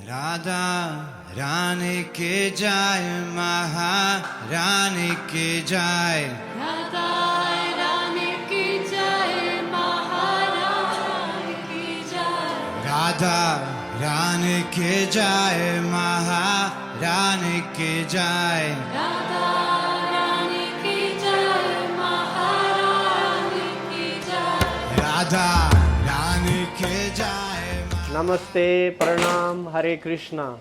Radha Rani ki jai, Maharani ki jai. Radha Rani ki jai, Maharani ki jai. Radha Rani ki jai, Maharani ki jai. Radha Rani ki jai, Maharani ki jai. Radha Rani ki jai. Namaste, Pranam, Hare Krishna.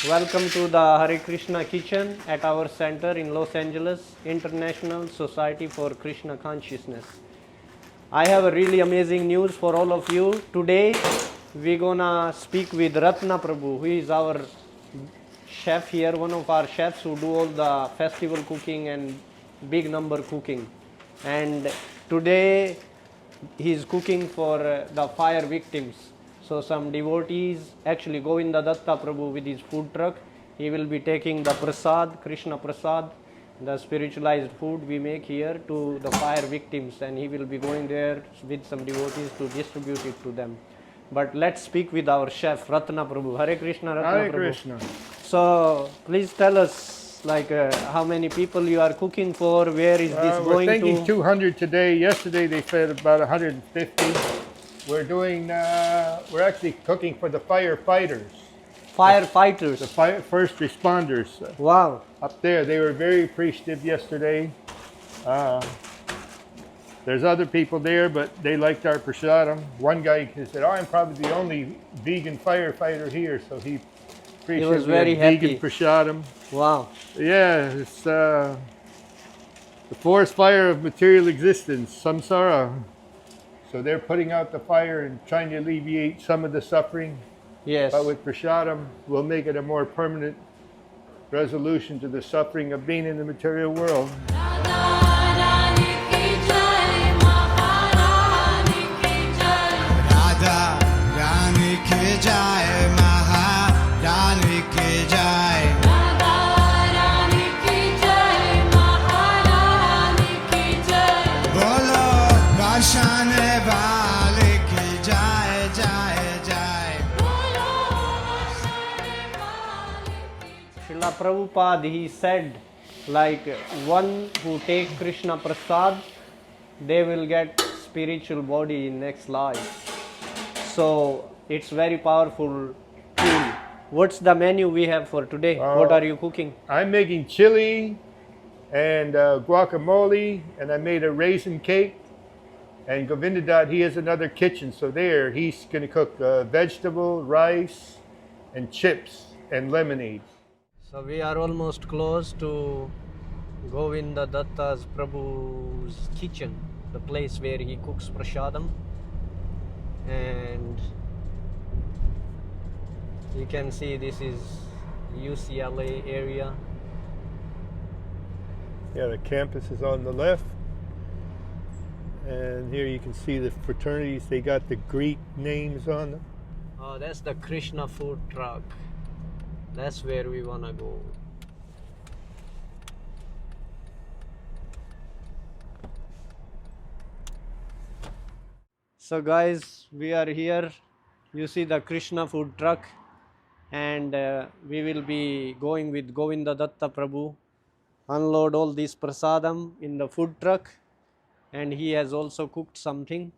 Welcome to the Hare Krishna kitchen at our center in Los Angeles, International Society for Krishna Consciousness. I have a really amazing news for all of you. Today, we're gonna speak with Ratna Prabhu, who is our chef here, one of our chefs who do all the festival cooking and big number cooking. And today, he is cooking for the fire victims. So some devotees, actually Govinda Datta Prabhu with his food truck, he will be taking the Prasad, Krishna Prasad, the spiritualized food we make here to the fire victims, and he will be going there with some devotees to distribute it to them. But let's speak with our chef, Ratna Prabhu. Hare Krishna, Ratna Hare Prabhu. Krishna. So please tell us how many people you are cooking for, where is this We're going thinking to? 200 today. Yesterday they fed about 150. We're doing, we're actually cooking for the firefighters, Firefighters. the first responders Wow. up there. They were very appreciative yesterday. There's other people there, but they liked our prasadam. One guy said, "Oh, I'm probably the only vegan firefighter here," so he appreciated was very happy. vegan prasadam. Wow. Yeah, it's the forest fire of material existence, samsara. So they're putting out the fire and trying to alleviate some of the suffering. Yes. But with prasadam, we'll make it a more permanent resolution to the suffering of being in the material world. Radha Rani ki jai, Maharani ki jai. Radha Rani ki jai, Maharani ki jai. Radha Rani ki jai, Maharani ki jai. Bolo Vashane Vale ki jai, jai, jai. Bolo Vashane Vale ki jai. Srila Prabhupada, he said, one who take Krishna Prasad, they will get spiritual body in next life. So it's very powerful tool. What's the menu we have for today? What are you cooking? I'm making chili and guacamole, and I made a raisin cake. And Govinda, he has another kitchen, so there he's going to cook vegetable, rice, and chips and lemonade. So we are almost close to Govinda Datta's Prabhu's kitchen, the place where he cooks prasadam. And you can see this is UCLA area. Yeah, the campus is on the left. And here you can see the fraternities. They got the Greek names on them. Oh, that's the Krishna food truck. That's where we wanna go. So guys, we are here. You see the Krishna food truck, and we will be going with Govinda Datta Prabhu, unload all this prasadam in the food truck, and he has also cooked something.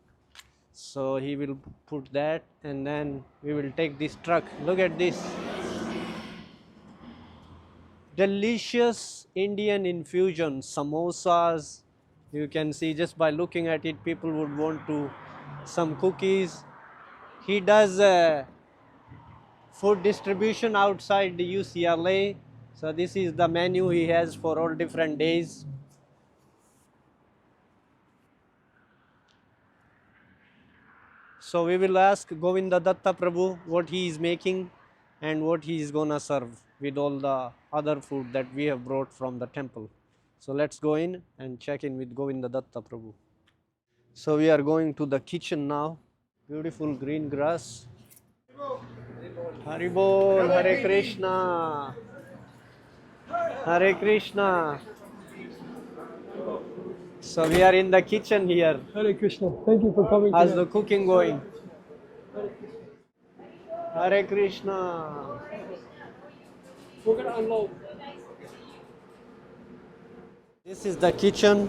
So he will put that, and then we will take this truck. Look at this. Delicious Indian infusion, samosas. You can see just by looking at it, people would want to some cookies. He does food distribution outside the UCLA. So this is the menu he has for all different days. So we will ask Govinda Datta Prabhu what he is making and what he is gonna serve with all the other food that we have brought from the temple. So let's go in and check in with Govinda Datta Prabhu. So we are going to the kitchen now. Beautiful green grass. Haribol, Hare Krishna. Hare Krishna. So we are in the kitchen here. Hare Krishna. Thank you for coming. How's the cooking going? Hare Krishna. We're gonna unload. This is the kitchen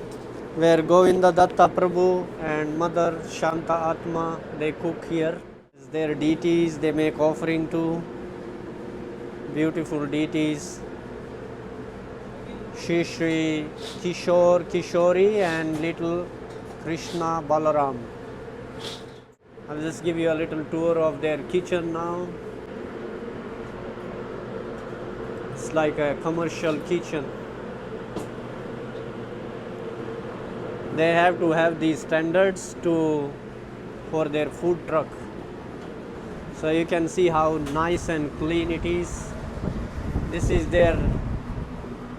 where Govinda Datta Prabhu and Mother Shanta Atma, they cook here. This is their deities they make offering to. Beautiful deities. Shri Shri Kishore Kishori and little Krishna Balaram. I'll just give you a little tour of their kitchen now. It's like a commercial kitchen. They have to have these standards for their food truck. So you can see how nice and clean it is. This is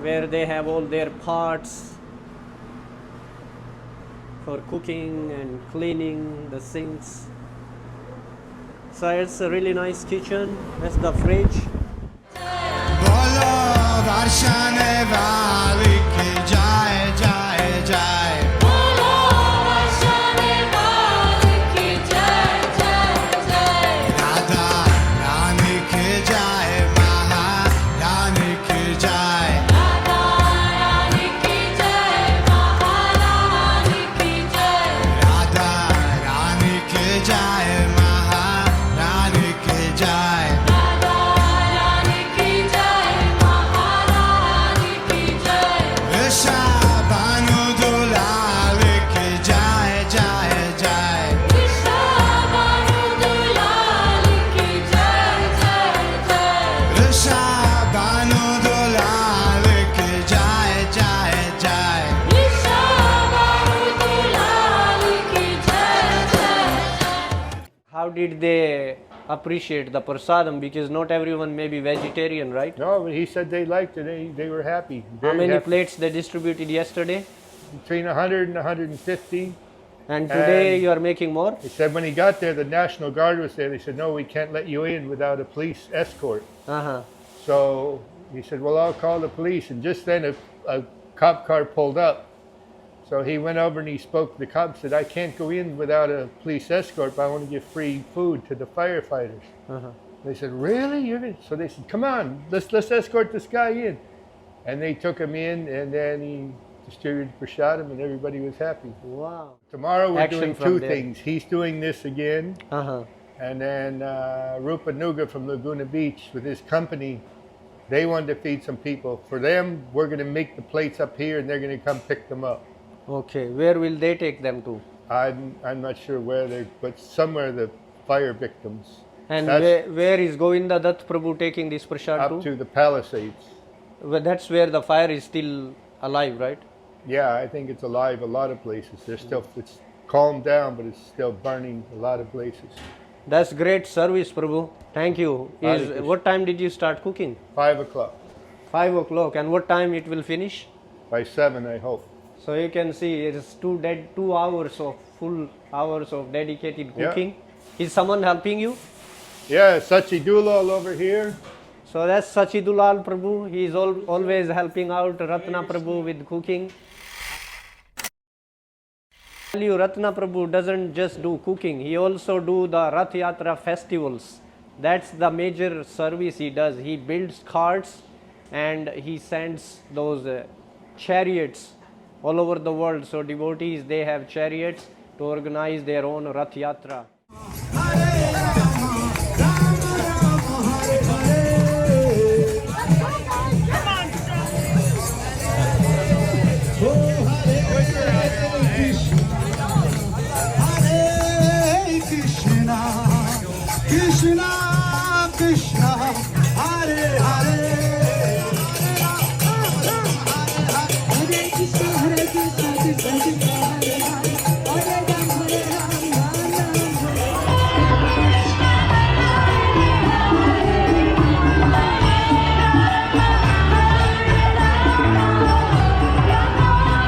where they have all their pots for cooking and cleaning the sinks. So it's a really nice kitchen. That's the fridge. बोलो वर्षाने वाली की जाए जाए जाए बोलो वर्षाने वाली की जय जय जय राधा रानी की जाए महारानी की जाए राधा रानी की जय महारानी की जय राधा रानी की जाए महारानी की जाए राधा रानी की जय महारानी की जय ऋषा बानु दुलाल की जाए जाए जाए कृष्ण बानु दुलाल की जय जय जय ऋषा बानु दुलाल की जाए जाए जाए कृष्ण बानु दुलाल की जय जय How did they appreciate the prasadam? Because not everyone may be vegetarian, right? No, but he said they liked it. They were happy. How Very many happy. plates they distributed yesterday? Between 100 and 150. And today And- you are making more? He said when he got there, the National Guard was there. They said, no, we can't let you in without a police escort. Uh-huh. So he said, well, I'll call the police. And just then a cop car pulled up. So he went over and he spoke to the cop, said, I can't go in without a police escort, but I want to give free food to the firefighters. Uh-huh. They said, really? So they said, come on, let's escort this guy in. And they took him in, and then he distributed Prasadam, and everybody was happy. Wow. Tomorrow we're Action doing from two there. things. He's doing this again, Uh-huh. and then Rupa Nuga from Laguna Beach with his company, they wanted to feed some people. For them, we're going to make the plates up here, and they're going to come pick them up. Okay. Where will they take them to? I'm not sure where they're, but somewhere the fire victims. And That's where is Govinda Datt Prabhu taking this prasad up to the Palisades. Well, that's where the fire is still alive, right? Yeah, I think it's alive a lot of places. There's still, it's calmed down, but it's still burning a lot of places. That's great service, Prabhu. Thank you. Hare Krishna. What time did you start cooking? 5 o'clock. 5 o'clock. And what time it will finish? By 7, I hope. So you can see it's 2 hours of full hours of dedicated Yeah. cooking. Is someone helping you? Yeah, Sachi Dulal over here. So that's Sachidulal Prabhu. He is always helping out Ratna Prabhu with cooking. Tell you, Ratna Prabhu doesn't just do cooking. He also do the Rath Yatra festivals. That's the major service he does. He builds carts and he sends those chariots all over the world. So devotees, they have chariots to organize their own Rath Yatra. Hare Krishna, Krishna Krishna, Hare Hare. Hare Krishna, Krishna Krishna, Hare Hare, Hare Ram, Ram Ram.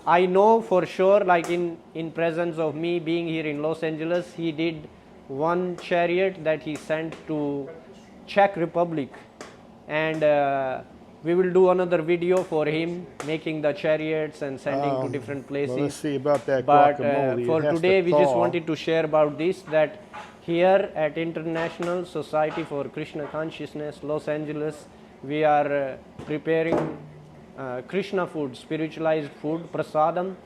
I know for sure, like in presence of me being here in Los Angeles, he did one chariot that he sent to Czech Republic, and we will do another video for him making the chariots and sending to different places. Well, let's see about that But guacamole. It for has to today, we just thaw. wanted to share about this, that here at International Society for Krishna Consciousness, Los Angeles, we are preparing Krishna food, spiritualized food, Prasadam,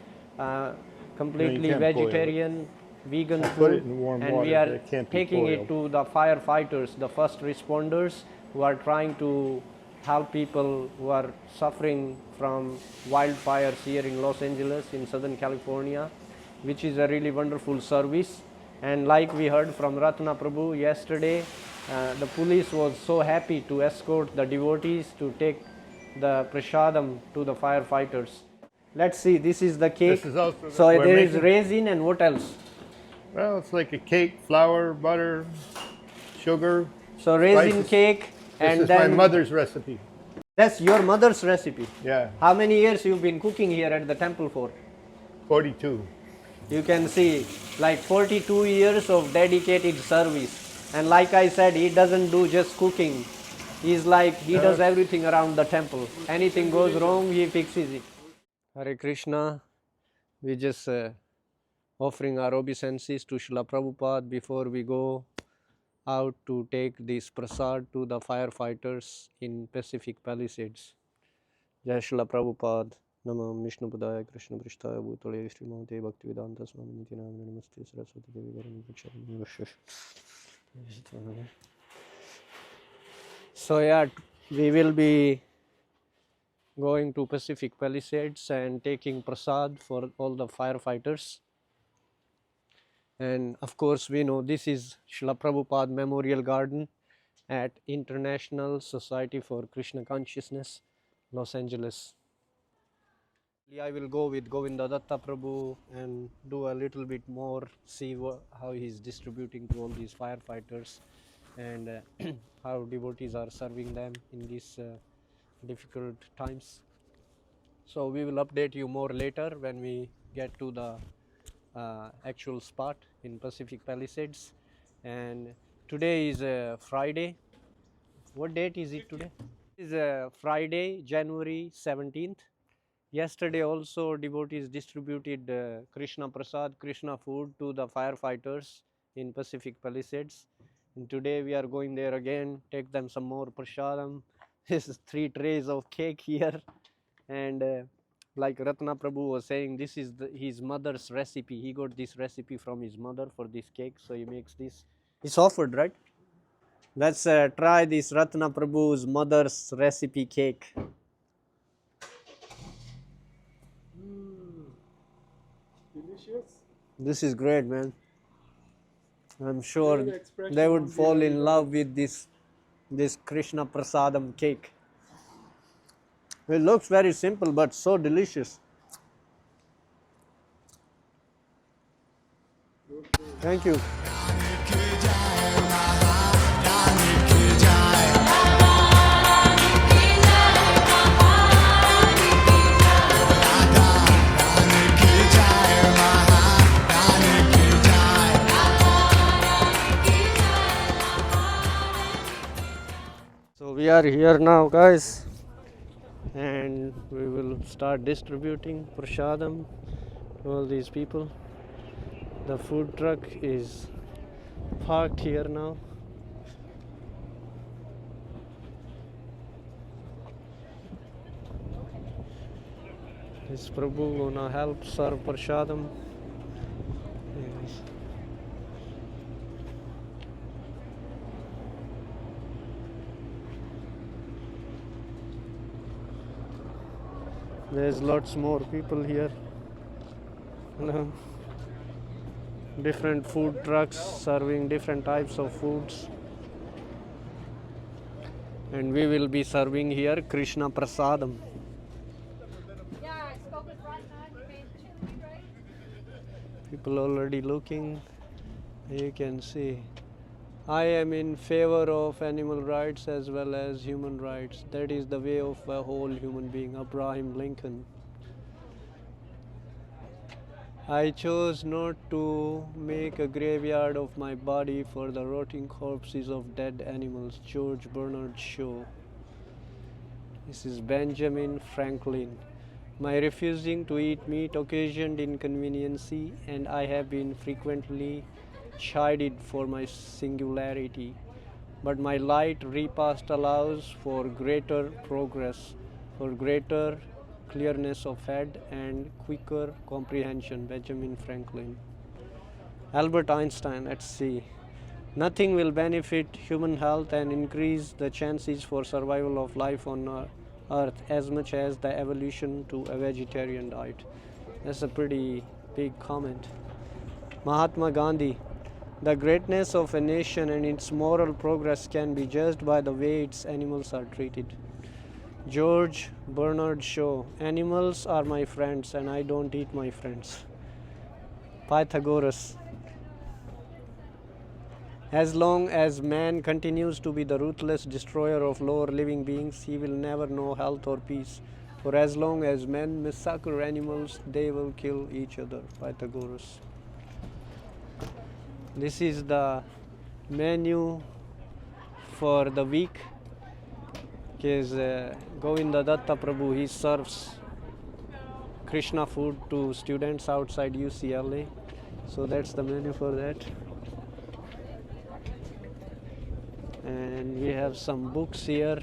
completely can't boil it. vegetarian, vegan Put food, it in warm and water, we but are it can't be taking it boiled. to the firefighters, the first responders who are trying to help people who are suffering from wildfires here in Los Angeles, in Southern California, which is a really wonderful service. And like we heard from Ratna Prabhu yesterday, the police was so happy to escort the devotees to take the prasadam to the firefighters. Let's see, this is the cake. This is also So we're there is making- raisin, and what else? Well, it's like a cake, flour, butter, sugar. So raisin Spices. cake, This and is then my mother's recipe. that's your mother's recipe. Yeah, How many years you've been cooking here at the temple for? 42. You can see like 42 years of dedicated service. And like I said, he doesn't do just cooking. He's like, he does everything around the temple. Anything goes wrong, he fixes it. Hare Krishna. We just offering our obeisances to Srila Prabhupada before we go out to take this prasad to the firefighters in Pacific Palisades. Jai Srila Prabhupada. Namam Vishnu Padaya Krishna Prishtaya Bhutale Srimate Bhaktivedanta Swami Niti Namane Namaste Saraswati Devi Garam Bhaksham. So yeah, we will be going to Pacific Palisades and taking prasad for all the firefighters. And of course, we know this is Srila Prabhupada Memorial Garden at International Society for Krishna Consciousness, Los Angeles. I will go with Govinda Datta Prabhu and do a little bit more, see how he's distributing to all these firefighters, and how devotees are serving them in these difficult times. So we will update you more later when we get to the actual spot in Pacific Palisades. And today is Friday. What date is it today? It is Friday, January 17th. Yesterday also devotees distributed Krishna Prasad, Krishna food to the firefighters in Pacific Palisades. And today we are going there again, take them some more prasadam. This is 3 trays of cake here. And like Ratna Prabhu was saying, this is his mother's recipe. He got this recipe from his mother for this cake, so he makes this. It's offered, right? Let's try this Ratna Prabhu's mother's recipe cake. Delicious. This is great, man. I'm sure Very expression they would of fall in Dhira-Lalita. love with this Krishna Prasadam cake. It looks very simple but so delicious. Thank you. So we are here now, guys, and we will start distributing prasadam to all these people. The food truck is parked here now. Is Prabhu gonna help serve prasadam? Yes. There's lots more people here. Hello. Different food trucks serving different types of foods. And we will be serving here Krishna Prasadam. Yeah, I spoke with Prasad. He made chili, right? People already looking. You can see. I am in favor of animal rights as well as human rights. That is the way of a whole human being. Abraham Lincoln. I chose not to make a graveyard of my body for the rotting corpses of dead animals. George Bernard Shaw. This is Benjamin Franklin. My refusing to eat meat occasioned inconvenience, and I have been frequently chided for my singularity. But my light repast allows for greater progress, for greater clearness of head and quicker comprehension. Benjamin Franklin. Albert Einstein, let's see. Nothing will benefit human health and increase the chances for survival of life on Earth as much as the evolution to a vegetarian diet. That's a pretty big comment. Mahatma Gandhi. The greatness of a nation and its moral progress can be judged by the way its animals are treated. George Bernard Shaw. Animals are my friends and I don't eat my friends. Pythagoras. As long as man continues to be the ruthless destroyer of lower living beings, he will never know health or peace. For as long as men massacre animals, they will kill each other. Pythagoras. This is the menu for the week. Because Govinda Datta Prabhu, he serves Krishna food to students outside UCLA. So that's the menu for that. And we have some books here.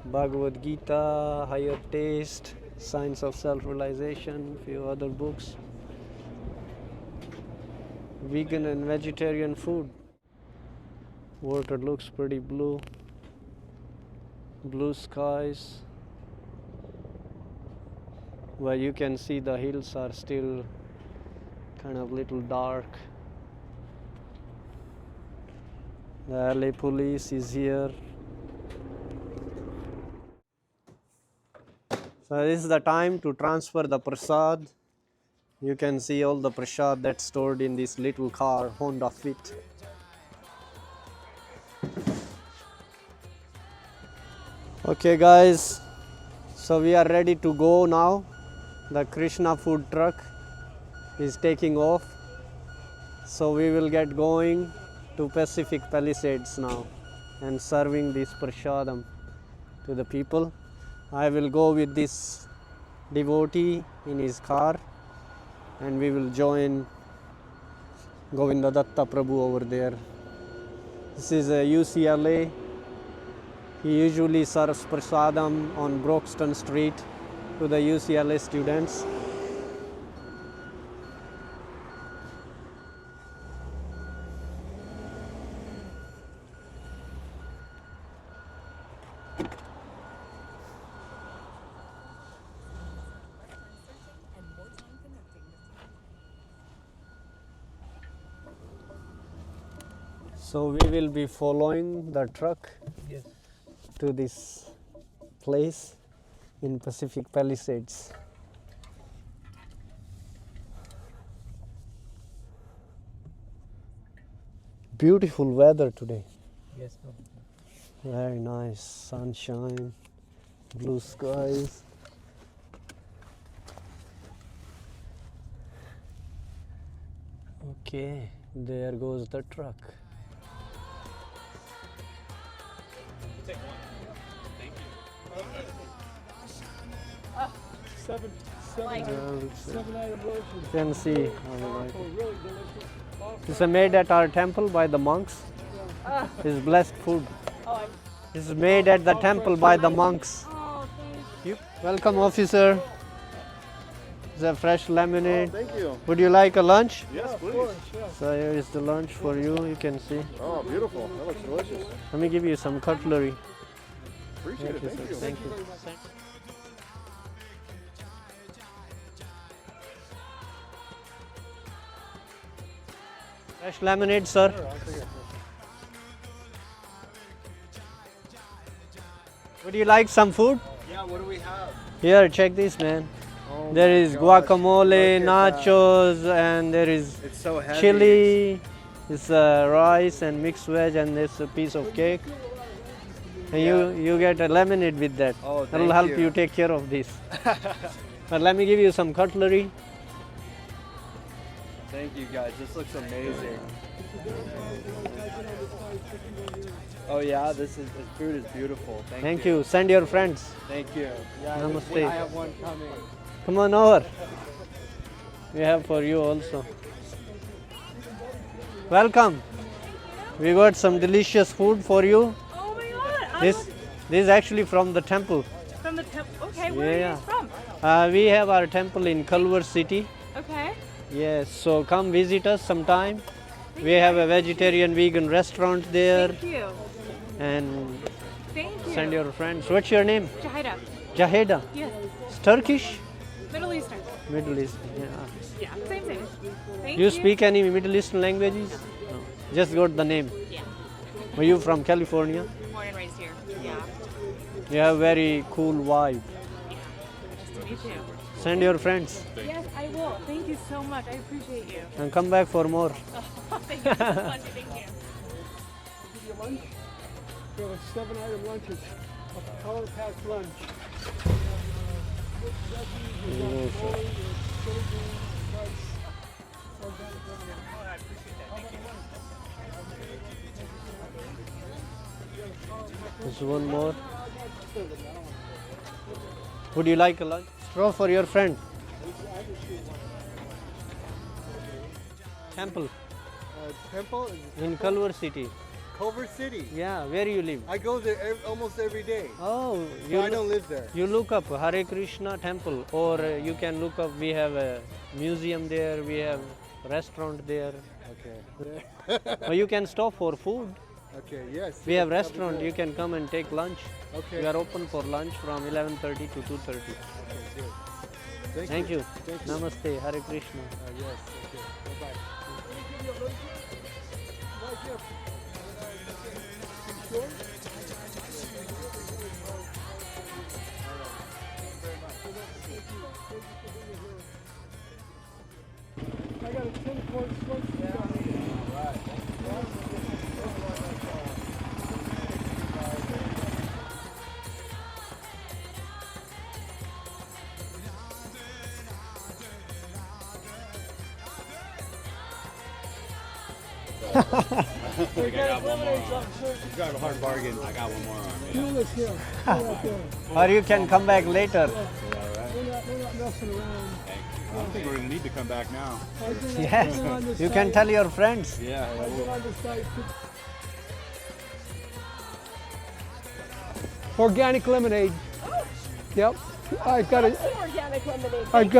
Bhagavad Gita, Higher Taste, Science of Self-Realization, few other books. Vegan and vegetarian food. Water looks pretty blue. Blue skies. Well, you can see the hills are still kind of little dark. The LA police is here. So this is the time to transfer the Prasad. You can see all the Prasad that's stored in this little car, Honda Fit. Okay guys, so we are ready to go now. The Krishna food truck is taking off. So we will get going to Pacific Palisades now and serving this Prasadam to the people. I will go with this devotee in his car and we will join Govinda Datta Prabhu over there. This is a UCLA. He usually serves Prasadam on Broxton Street to the UCLA students. So we will be following the truck to this place in Pacific Palisades. Beautiful weather today. Yes, no. Very nice sunshine, blue skies. Okay, there goes the truck. Seven item lotion. You can see. Oh, really delicious. Awesome. This is made at our temple by the monks. This is blessed food. This is made at the temple by the monks. Oh, thank you. Welcome, officer. It's a fresh lemonade. Thank you. Would you like a lunch? Yes, Of please. course, yeah. So here is the lunch for you. You can see. Oh, beautiful. That looks delicious. Let me give you some cutlery. Appreciate it. Thank you. Thank you. Fresh lemonade, sir. Would you like some food? Yeah, what do we have? Here, check this, man. Oh There my is gosh, guacamole, look at that. nachos, and there is It's so heavy. chili. It's rice and mixed veg, and there's a piece of cake. And you get a lemonade with that. Oh, That'll thank help you you. take care of this. But let me give you some cutlery. Thank you guys. This looks amazing. Oh yeah, this food is beautiful. Thank you. Send your friends. Thank you. Yeah, Namaste. I have one coming. Come on over. We have for you also. Welcome. We got some delicious food for you. Oh my God! This is actually from the temple. From the temple. Okay, where are you Yeah. guys from? We have our temple in Culver City. Okay. Yes, so come visit us sometime. We have a vegetarian vegan restaurant there, Thank you. and Thank you. send your friends. What's your name? Jahida. Jaheda. Yes. It's Turkish? Middle Eastern. Middle East. Yeah. Yeah. Same. Thank You speak any Middle Eastern languages? No. Just got the name. Yeah. Are you from California? Born and raised here. Yeah. You have very cool vibe. Nice to meet you. Send your friends Yes, I will. Thank you so much. I appreciate you. and come back for more. Thank you so much. Thank you. Give you lunch. We have a 7-item lunches. A power-packed lunch. There's one more. Would you like a lunch? Straw for your friend. Temple Temple in Culver City. Culver City. Yeah, where you live? I go there almost every day. Oh, No, I don't live there. You look up Hare Krishna temple, or you can look up, we have a museum there, we have restaurant there. Okay. Or you can stop for food. Okay. Yes. We have that'll be restaurant, good. you can come and take lunch. Okay. We are open for lunch from 11:30 to 2:30. Okay, good. Thank you. Thank you. Namaste, Hare Krishna. Yes. Okay. Bye bye. I got a 10-quart lunch. You got a hard bargain. I got one more on me. Fuel is here. Fuel out there. Or you can come back later. We're not messing around. I don't think we're gonna need to come back now. I've been Yes, on this you can side. tell your friends. Yeah. I've been on this side too. Organic lemonade. Yep. I've got Organic lemonade. I've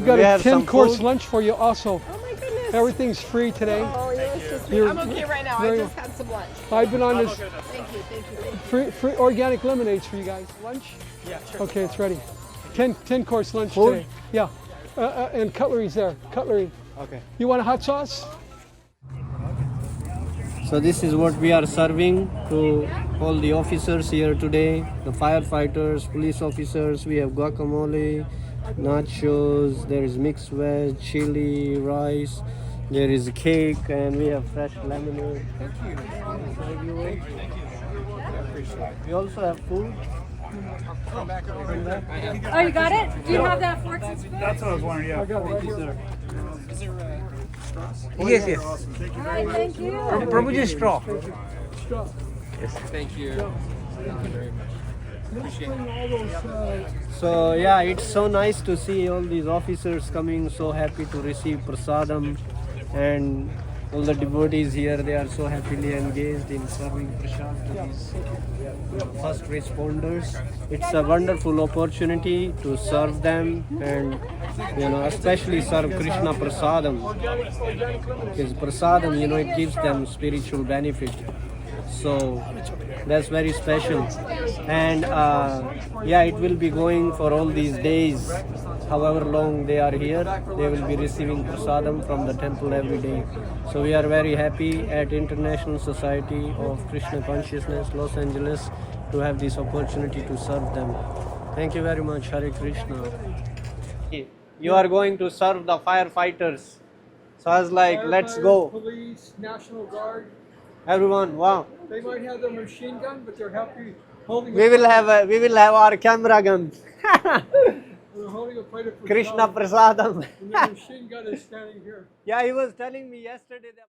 got We a have some 10-course food. lunch for you also. Oh my goodness. Everything's free today. Oh, yes, just You're I'm okay right now. I very- just had some lunch. I've been on this Thank you. free organic lemonades for you guys. Lunch? Yeah, sure. Okay, it's ready. 10-course lunch Food? today. Yeah. And cutlery's there. Cutlery. Okay. You want a hot sauce? So this is what we are serving to all the officers here today, the firefighters, police officers. We have guacamole, nachos, there is mixed veg, chili, rice, there is cake, and we have fresh lemonade. We also have food. Oh, you got it? Do you have that forks and spoons? I got it right here. Yes, yes. All right, thank you. Prabhuji straw. Straw. Thank you. All those, So yeah, it's so nice to see all these officers coming, so happy to receive prasadam, and all the devotees here, they are so happily engaged in serving prasad to these first responders. It's a wonderful opportunity to serve them, and especially serve Krishna prasadam, because prasadam, it gives them spiritual benefit. So that's very special, and it will be going for all these days, however long they are here. They will be receiving prasadam from the temple every day. So we are very happy at International Society of Krishna Consciousness Los Angeles to have this opportunity to serve them. Thank you very much. Hare Krishna. You are going to serve the firefighters, so I was like, let's go. Police, National Guard. Everyone, wow. They might have their machine gun, but they're happy holding We will have our camera gun. We're holding a plate of Krishna Prasadam, Prasadam. and the machine gun is standing here. Yeah, he was telling me yesterday that